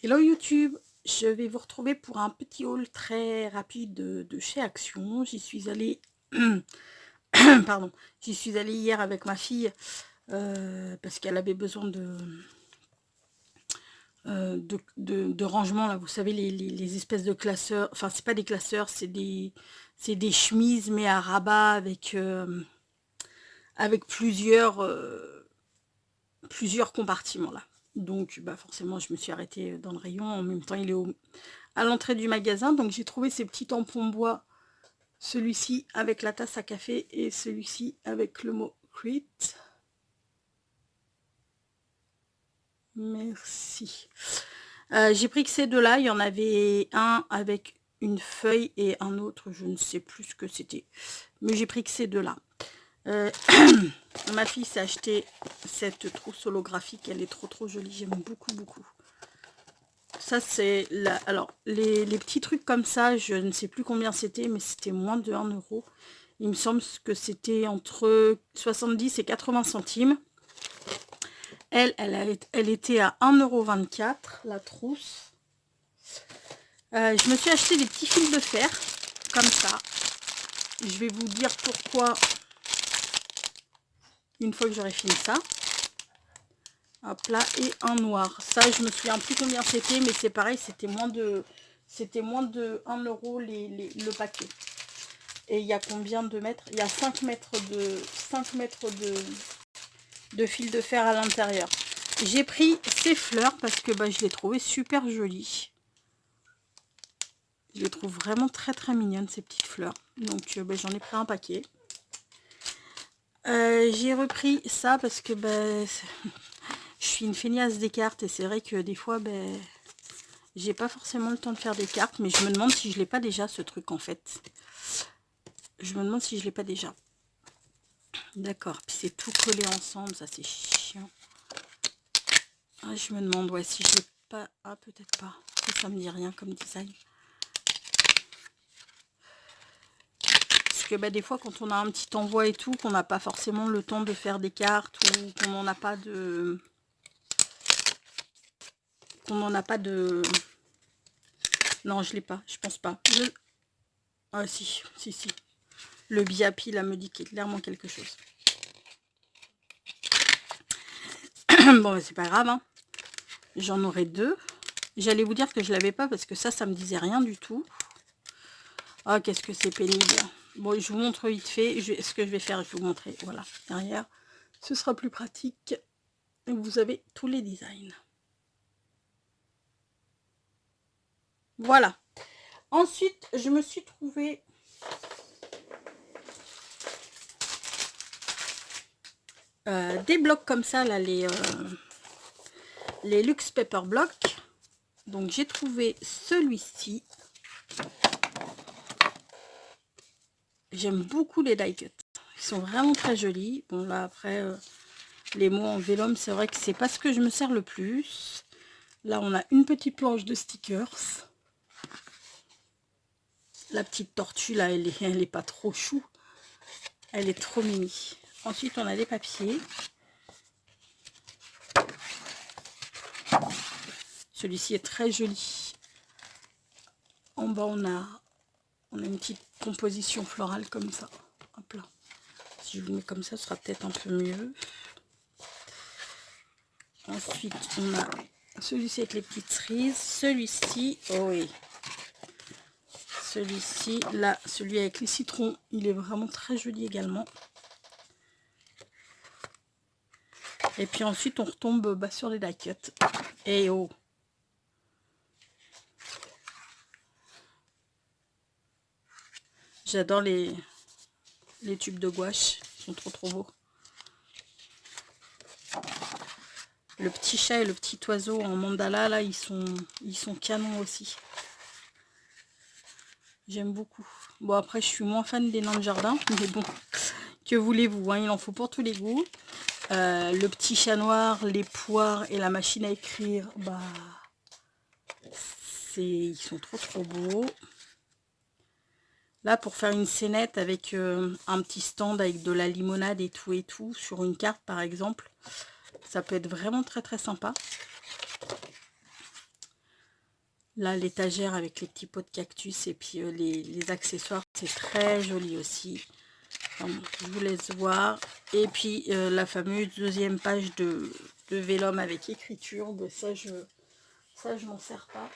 Hello YouTube, je vais vous retrouver pour un petit haul très rapide de chez Action. J'y suis allée, pardon, j'y suis allée hier avec ma fille parce qu'elle avait besoin de rangement là. Vous savez les espèces de classeurs, enfin c'est pas des classeurs, c'est des chemises mais à rabat avec plusieurs compartiments là. Donc bah forcément je me suis arrêtée dans le rayon. En même temps il est à l'entrée du magasin, donc j'ai trouvé ces petits tampons bois, celui-ci avec la tasse à café et celui-ci avec le mot Crit. Merci. J'ai pris que ces deux-là, il y en avait un avec une feuille et un autre, je ne sais plus ce que c'était, mais j'ai pris que ces deux-là. Ma fille s'est acheté cette trousse holographique, elle est trop jolie, j'aime beaucoup. Ça c'est la... Alors les petits trucs comme ça, je ne sais plus combien c'était, mais c'était moins de 1 euro. Il me semble que c'était entre 70 et 80 centimes. Elle était à 1,24 € la trousse. Je me suis acheté des petits fils de fer comme ça. Je vais vous dire pourquoi une fois que j'aurai fini ça. Hop là, et un noir. Ça, je me souviens plus combien c'était, mais c'est pareil, c'était moins de 1 euro le paquet. Et il y a combien de mètres? Il y a 5 mètres de fil de fer à l'intérieur. J'ai pris ces fleurs parce que bah, je les trouvais super jolies. Je les trouve vraiment très mignonnes, ces petites fleurs. Donc bah, j'en ai pris un paquet. J'ai repris ça parce que bah, je suis une feignasse des cartes et c'est vrai que des fois ben, j'ai pas forcément le temps de faire des cartes, mais je me demande si je l'ai pas déjà ce truc en fait. Je me demande si je l'ai pas déjà. D'accord, puis c'est tout collé ensemble, ça c'est chiant. Ah, je me demande ouais, si je l'ai pas. Ah, peut-être pas. Ça me dit rien comme design. Parce que bah, des fois quand on a un petit envoi et tout, qu'on n'a pas forcément le temps de faire des cartes ou qu'on n'en a pas de... Non, je l'ai pas, je pense pas. Ah si. Le Biapi là me dit clairement quelque chose. Bon, c'est pas grave, hein. J'en aurai deux. J'allais vous dire que je l'avais pas parce que ça me disait rien du tout. Ah, qu'est-ce que c'est pénible. Bon, je vous montre vite fait. Ce que je vais faire, je vais vous montrer. Voilà, derrière. Ce sera plus pratique. Vous avez tous les designs. Voilà. Ensuite, je me suis trouvé des blocs comme ça, là, les Luxe Paper Block. Donc, j'ai trouvé celui-ci. J'aime beaucoup les die cut. Ils sont vraiment très jolis. Bon, là, après, les mots en vélum, c'est vrai que c'est pas ce que je me sers le plus. Là, on a une petite planche de stickers. La petite tortue, là, elle est pas trop chou. Elle est trop mini. Ensuite, on a des papiers. Celui-ci est très joli. En bas, on a une petite composition florale comme ça. Hop là. Si je vous mets comme ça, ce sera peut-être un peu mieux. Ensuite, on a celui-ci avec les petites cerises. Celui-ci, oh oui. Celui-ci, là, celui avec les citrons, il est vraiment très joli également. Et puis ensuite, on retombe bah, sur les die cut. Et oh! J'adore les tubes de gouache. Ils sont trop beaux. Le petit chat et le petit oiseau en mandala, là, ils sont canons aussi. J'aime beaucoup. Bon, après, je suis moins fan des nains de jardin, mais bon, que voulez-vous, hein, il en faut pour tous les goûts. Le petit chat noir, les poires et la machine à écrire, bah, ils sont trop beaux. Là, pour faire une scénette avec un petit stand avec de la limonade et tout, sur une carte par exemple, ça peut être vraiment très sympa. Là, l'étagère avec les petits pots de cactus et puis les accessoires, c'est très joli aussi. Enfin, bon, je vous laisse voir. Et puis, la fameuse deuxième page de vélum avec écriture. Ben, ça, je m'en sers pas.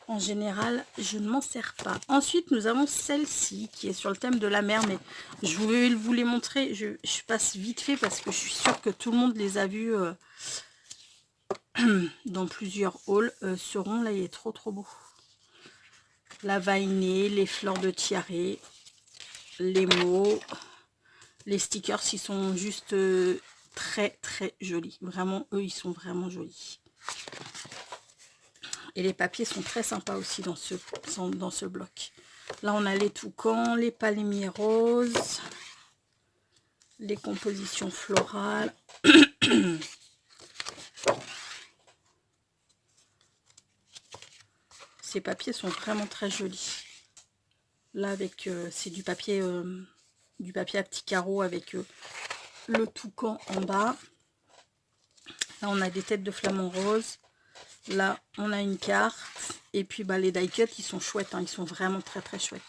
En général, je ne m'en sers pas. Ensuite, nous avons celle-ci qui est sur le thème de la mer. Mais je voulais vous les montrer. Je passe vite fait parce que je suis sûre que tout le monde les a vus dans plusieurs hauls. Ce rond, là, il est trop beau. La vainée, les fleurs de tiare, les mots, les stickers, ils sont juste très jolis. Vraiment, eux, ils sont vraiment jolis. Et les papiers sont très sympas aussi dans ce bloc. Là, on a les toucans, les palmiers roses, les compositions florales. Ces papiers sont vraiment très jolis. Là, avec c'est du papier à petits carreaux avec le toucan en bas. Là, on a des têtes de flamants roses. Là, on a une carte. Et puis, bah, les die cuts, ils sont chouettes. Hein, ils sont vraiment très chouettes.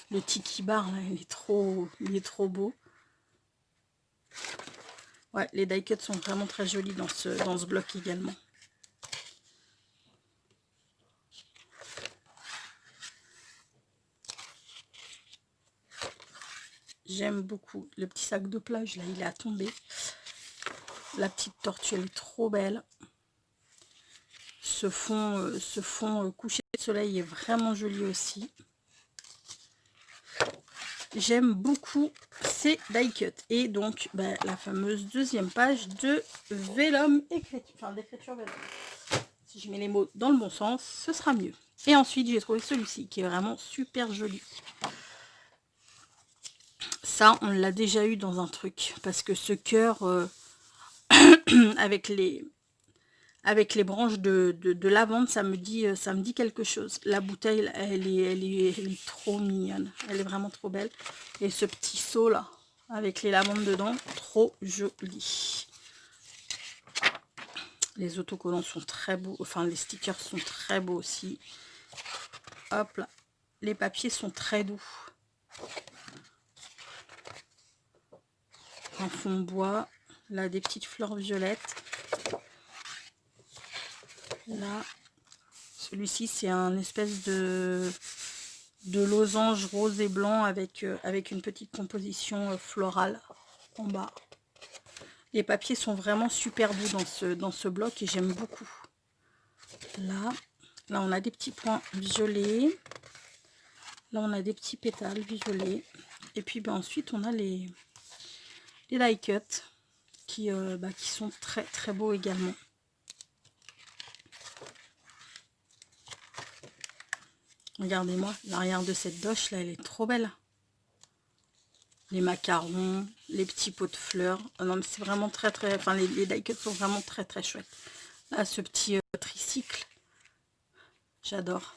Le tiki bar, là, il est trop beau. Ouais, les die cuts sont vraiment très jolis dans ce bloc également. J'aime beaucoup le petit sac de plage. Là, il est à tomber. La petite tortue, elle est trop belle. Ce fond couché de soleil est vraiment joli aussi. J'aime beaucoup ces die cuts. Et donc, bah, la fameuse deuxième page de vélum écriture. Enfin, d'écriture vélum. Si je mets les mots dans le bon sens, ce sera mieux. Et ensuite, j'ai trouvé celui-ci qui est vraiment super joli. Ça, on l'a déjà eu dans un truc. Parce que ce cœur, avec les branches de lavande, ça me dit quelque chose. La bouteille, elle est trop mignonne. Elle est vraiment trop belle. Et ce petit seau là, avec les lavandes dedans, trop joli. Les autocollants sont très beaux. Enfin, les stickers sont très beaux aussi. Hop là. Les papiers sont très doux. Un fond bois. Là, des petites fleurs violettes. Là, celui-ci, c'est un espèce de losange rose et blanc avec une petite composition florale en bas. Les papiers sont vraiment super doux dans ce bloc et j'aime beaucoup. Là, on a des petits points violets. Là, on a des petits pétales violets. Et puis, ben, ensuite, on a les die cuts qui sont très beaux également. Regardez-moi, l'arrière de cette doche, là, elle est trop belle. Les macarons, les petits pots de fleurs. Oh non, mais c'est vraiment très... Enfin, les die cuts sont vraiment très chouettes. Là, ce petit tricycle. J'adore.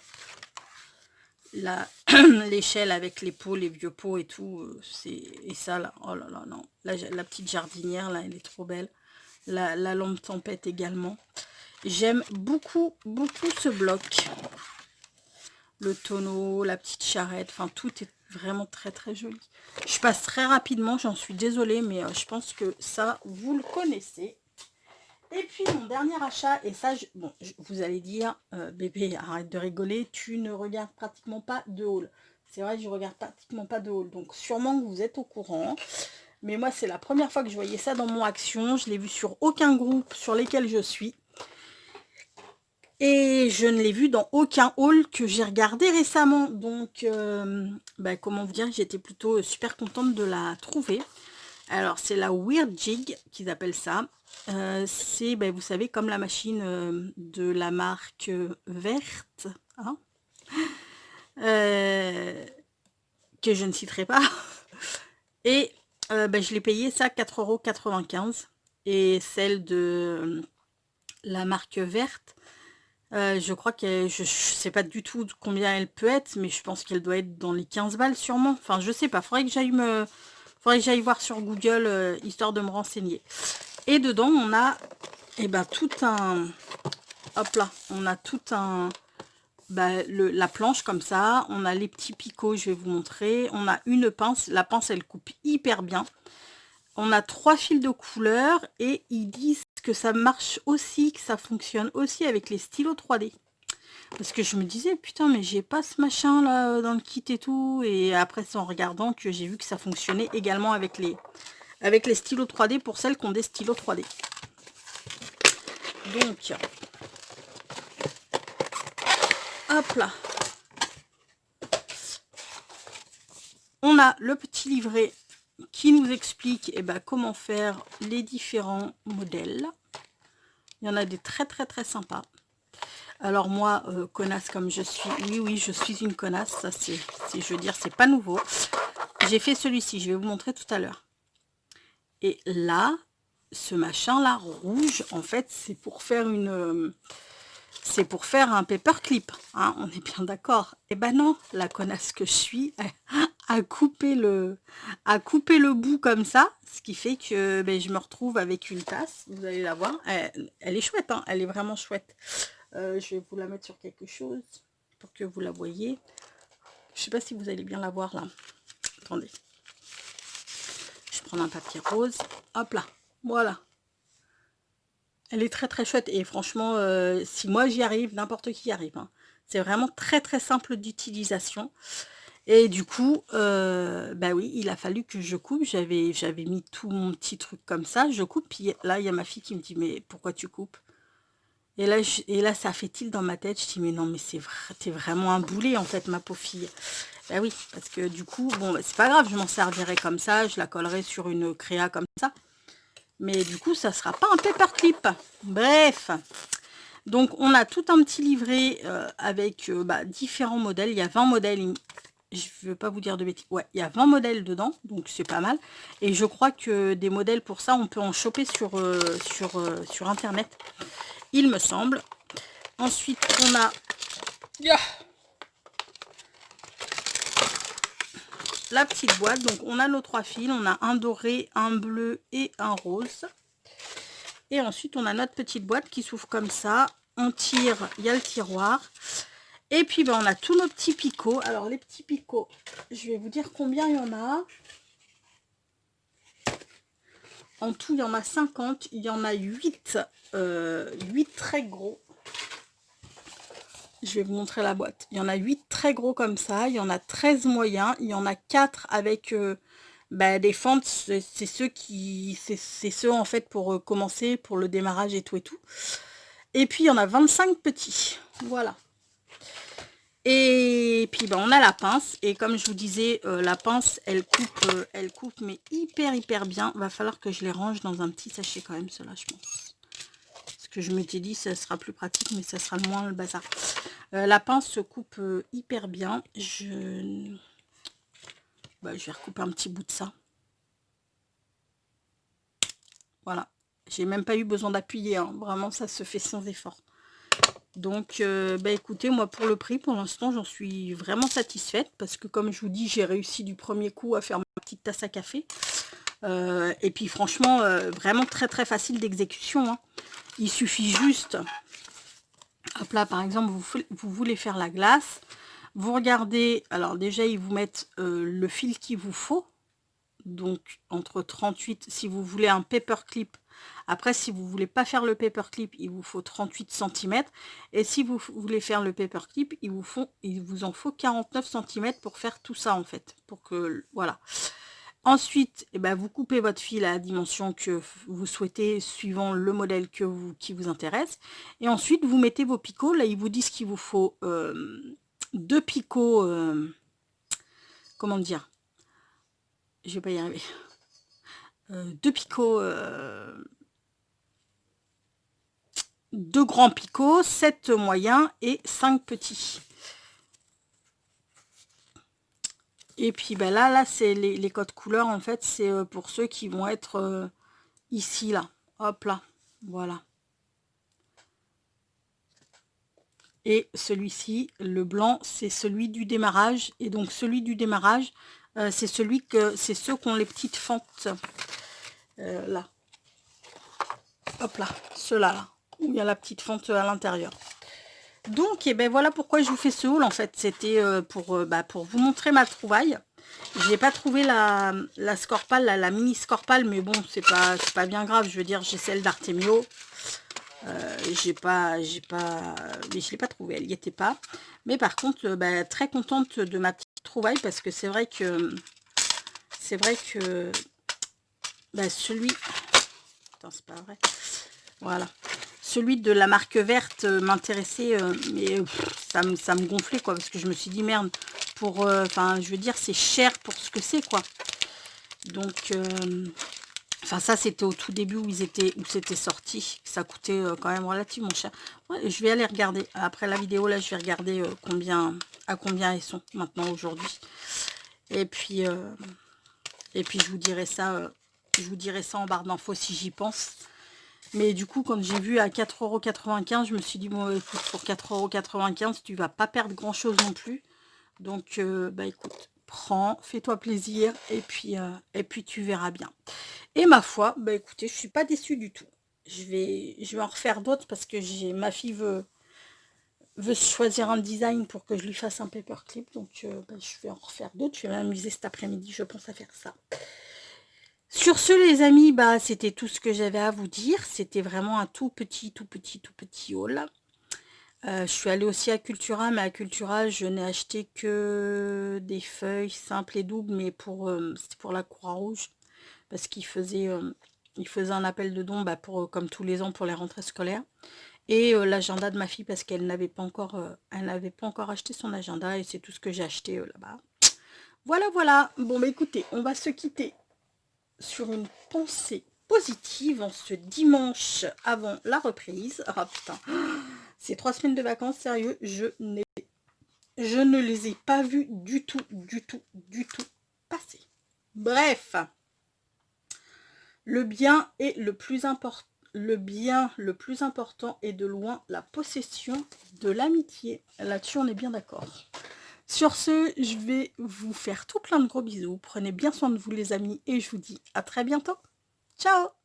Là, l'échelle avec les pots, les vieux pots et tout. Et ça, là, oh là là, non. Là, la petite jardinière, là, elle est trop belle. La lampe tempête également. J'aime beaucoup ce bloc. Le tonneau, la petite charrette, enfin tout est vraiment très joli. Je passe très rapidement, j'en suis désolée, mais je pense que ça, vous le connaissez. Et puis mon dernier achat, et ça, vous allez dire, bébé, arrête de rigoler, tu ne regardes pratiquement pas de haul. C'est vrai, je regarde pratiquement pas de haul, donc sûrement que vous êtes au courant. Mais moi, c'est la première fois que je voyais ça dans mon action. Je l'ai vu sur aucun groupe sur lesquels je suis. Et je ne l'ai vu dans aucun haul que j'ai regardé récemment. Donc, comment vous dire, j'étais plutôt super contente de la trouver. Alors, c'est la Weird Jig qu'ils appellent ça. C'est, vous savez, comme la machine de la marque verte. Hein, que je ne citerai pas. Et je l'ai payé ça 4,95 €. Et celle de la marque verte, je crois que je sais pas du tout combien elle peut être, mais je pense qu'elle doit être dans les 15 balles sûrement. Enfin, je sais pas. Faudrait que j'aille voir sur Google histoire de me renseigner. Et dedans, on a tout un hop là, on a tout un... la planche comme ça, on a les petits picots, je vais vous montrer. On a une pince, la pince elle coupe hyper bien. On a 3 fils de couleur et ils disent que ça marche aussi, que ça fonctionne aussi avec les stylos 3D. Parce que je me disais, putain, mais j'ai pas ce machin là dans le kit et tout. Et après, c'est en regardant que j'ai vu que ça fonctionnait également avec les stylos 3D pour celles qui ont des stylos 3D. Donc, hop là. On a le petit livret qui nous explique comment faire les différents modèles. Il y en a des très très très sympas. Alors moi, connasse comme je suis, oui, je suis une connasse, ça c'est, je veux dire, c'est pas nouveau. J'ai fait celui-ci, je vais vous montrer tout à l'heure. Et là, ce machin-là, rouge, en fait, c'est pour faire une... c'est pour faire un paperclip, hein, on est bien d'accord. Eh ben non, la connasse que je suis a coupé le bout comme ça, ce qui fait que je me retrouve avec une tasse, vous allez la voir, elle est chouette, hein, elle est vraiment chouette. Je vais vous la mettre sur quelque chose pour que vous la voyez. Je sais pas si vous allez bien la voir là. Attendez. Je prends un papier rose. Hop là. Voilà. Elle est très très chouette. Et franchement, si moi j'y arrive, n'importe qui y arrive. Hein. C'est vraiment très très simple d'utilisation. Et du coup, oui, il a fallu que je coupe. J'avais mis tout mon petit truc comme ça. Je coupe. Puis là, il y a ma fille qui me dit, mais pourquoi tu coupes? Et là, ça fait tilt dans ma tête. Je dis, mais non, mais t'es vraiment un boulet, en fait, ma pauvre fille. Ben oui, parce que du coup, bon, c'est pas grave, je m'en servirai comme ça. Je la collerai sur une créa comme ça. Mais du coup, ça sera pas un paperclip. Bref. Donc, on a tout un petit livret avec différents modèles. Il y a 20 modèles. Je ne veux pas vous dire de bêtises. Ouais, il y a 20 modèles dedans, donc c'est pas mal. Et je crois que des modèles pour ça, on peut en choper sur Internet. Il me semble. Ensuite, on a la petite boîte. Donc, on a nos 3 fils. On a un doré, un bleu et un rose. Et ensuite, on a notre petite boîte qui s'ouvre comme ça. On tire, il y a le tiroir. Et puis, on a tous nos petits picots. Alors, les petits picots, je vais vous dire combien il y en a. En tout, il y en a 50. Il y en a 8 très gros. Je vais vous montrer la boîte. Il y en a 8 très gros comme ça. Il y en a 13 moyens. Il y en a 4 avec des fentes. C'est ceux en fait pour commencer, pour le démarrage et tout et tout. Et puis, il y en a 25 petits. Voilà. Et puis, on a la pince. Et comme je vous disais, la pince, elle coupe mais hyper bien. Va falloir que je les range dans un petit sachet quand même, cela, je pense. Parce que je m'étais dit, ça sera plus pratique, mais ça sera moins le bazar. La pince se coupe hyper bien. Je vais recouper un petit bout de ça. Voilà. J'ai même pas eu besoin d'appuyer. Hein. Vraiment, ça se fait sans effort. Donc, écoutez, moi, pour le prix, pour l'instant, j'en suis vraiment satisfaite. Parce que, comme je vous dis, j'ai réussi du premier coup à faire ma petite tasse à café. Et puis, franchement, vraiment très, très facile d'exécution. Hein. Il suffit juste... Hop là, par exemple, vous voulez faire la glace. Vous regardez... Alors, déjà, ils vous mettent le fil qu'il vous faut. Donc, entre 38... Si vous voulez un paperclip... Après, si vous voulez pas faire le paperclip, il vous faut 38 cm. Et si vous voulez faire le paperclip, il vous en faut 49 cm pour faire tout ça, en fait. Pour que, voilà. Ensuite, vous coupez votre fil à la dimension que vous souhaitez, suivant le modèle qui vous intéresse. Et ensuite, vous mettez vos picots. Là, ils vous disent qu'il vous faut 2 picots... comment dire? Je vais pas y arriver. 2 picots... 2 grands picots, 7 moyens et 5 petits. Et puis là c'est les codes couleurs, en fait, c'est pour ceux qui vont être ici, là. Hop là, voilà. Et celui-ci, le blanc, c'est celui du démarrage. Et donc celui du démarrage, c'est ceux qui ont les petites fentes là. Hop là, ceux-là là. où il y a la petite fente à l'intérieur. Donc, et ben voilà pourquoi je vous fais ce haul, en fait. C'était pour vous montrer ma trouvaille. Je n'ai pas trouvé la Scorpal, la mini Scorpal, mais bon, c'est pas bien grave. Je veux dire, j'ai celle d'Artemio. Mais je l'ai pas trouvée, elle n'y était pas. Mais par contre, très contente de ma petite trouvaille, parce que c'est vrai que celui... Attends, c'est pas vrai. Voilà. Celui de la marque verte m'intéressait, mais ça me gonflait, quoi, parce que je me suis dit, merde, je veux dire, c'est cher pour ce que c'est, quoi. Donc, ça, c'était au tout début où c'était sorti. Ça coûtait quand même relativement cher. Ouais, je vais aller regarder. Après la vidéo, là, je vais regarder à combien ils sont maintenant aujourd'hui. Et puis je vous dirai ça, en barre d'infos si j'y pense. Mais du coup, quand j'ai vu à 4,95 €, je me suis dit, bon, écoute, pour 4,95 €, tu vas pas perdre grand-chose non plus. Donc, écoute, prends, fais-toi plaisir, et puis tu verras bien. Et ma foi, écoutez, je suis pas déçue du tout. Je vais en refaire d'autres parce que ma fille veut choisir un design pour que je lui fasse un paperclip. Donc, je vais en refaire d'autres. Je vais m'amuser cet après-midi, je pense, à faire ça. Sur ce, les amis, c'était tout ce que j'avais à vous dire. C'était vraiment un tout petit haul. Je suis allée aussi à Cultura, mais à Cultura, je n'ai acheté que des feuilles simples et doubles, mais c'était pour la Croix-Rouge, parce qu'il faisait un appel de dons, comme tous les ans, pour les rentrées scolaires. Et l'agenda de ma fille, parce qu'elle n'avait pas encore acheté son agenda, et c'est tout ce que j'ai acheté là-bas. Voilà. Bon, écoutez, on va se quitter sur une pensée positive en ce dimanche avant la reprise. Ah putain, ces 3 semaines de vacances, sérieux, je ne les ai pas vues du tout passer. Bref, le bien est le plus important. Le bien le plus important est de loin la possession de l'amitié. Là-dessus, on est bien d'accord. Sur ce, je vais vous faire tout plein de gros bisous. Prenez bien soin de vous, les amis, et je vous dis à très bientôt. Ciao!